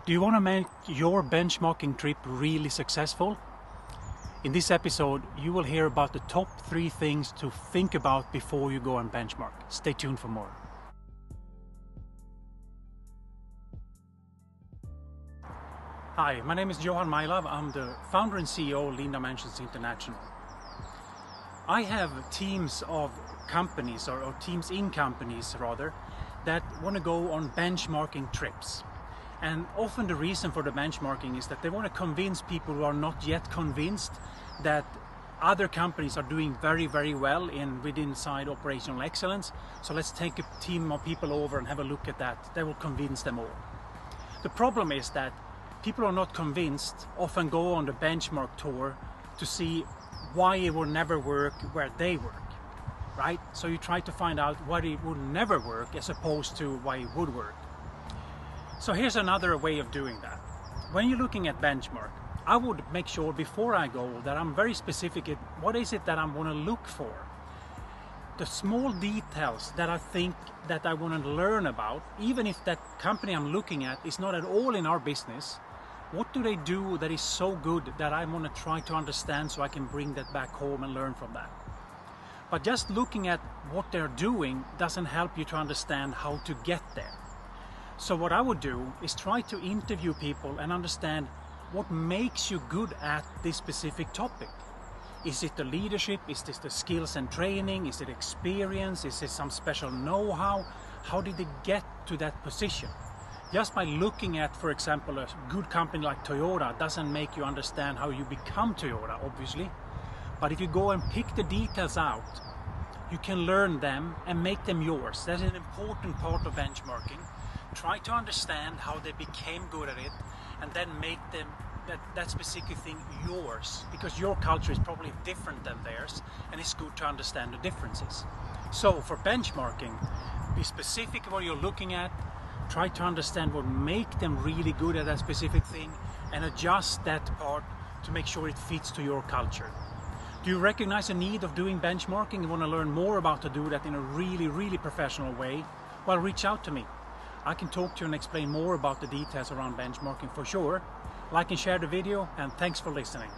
Do you want to make your benchmarking trip really successful? In this episode, you will hear about the top 3 things to think about before you go and benchmark. Stay tuned for more. Hi, my name is Johan Mailav. I'm the founder and CEO of Linda Mansions International. I have teams of companies, or teams in companies rather, that want to go on benchmarking trips. And often the reason for the benchmarking is that they want to convince people who are not yet convinced that other companies are doing very, very well inside operational excellence. So let's take a team of people over and have a look at that. That will convince them all. The problem is that people are not convinced often go on the benchmark tour to see why it will never work where they work, right? So you try to find out why it would never work as opposed to why it would work. So here's another way of doing that. When you're looking at benchmark, I would make sure before I go that I'm very specific at what is it that I want to look for. The small details that I think that I want to learn about, even if that company I'm looking at is not at all in our business, what do they do that is so good that I want to try to understand so I can bring that back home and learn from that. But just looking at what they're doing doesn't help you to understand how to get there. So what I would do is try to interview people and understand what makes you good at this specific topic. Is it the leadership? Is this the skills and training? Is it experience? Is it some special know-how? How did they get to that position? Just by looking at, for example, a good company like Toyota doesn't make you understand how you become Toyota, obviously. But if you go and pick the details out, you can learn them and make them yours. That's an important part of benchmarking. Try to understand how they became good at it and then make them that specific thing yours, because your culture is probably different than theirs and it's good to understand the differences. So for benchmarking, be specific what you're looking at, try to understand what makes them really good at that specific thing and adjust that part to make sure it fits to your culture. Do you recognize the need of doing benchmarking? You want to learn more about how to do that in a really, really professional way? Well, reach out to me. I can talk to you and explain more about the details around benchmarking for sure. Like and share the video, and thanks for listening.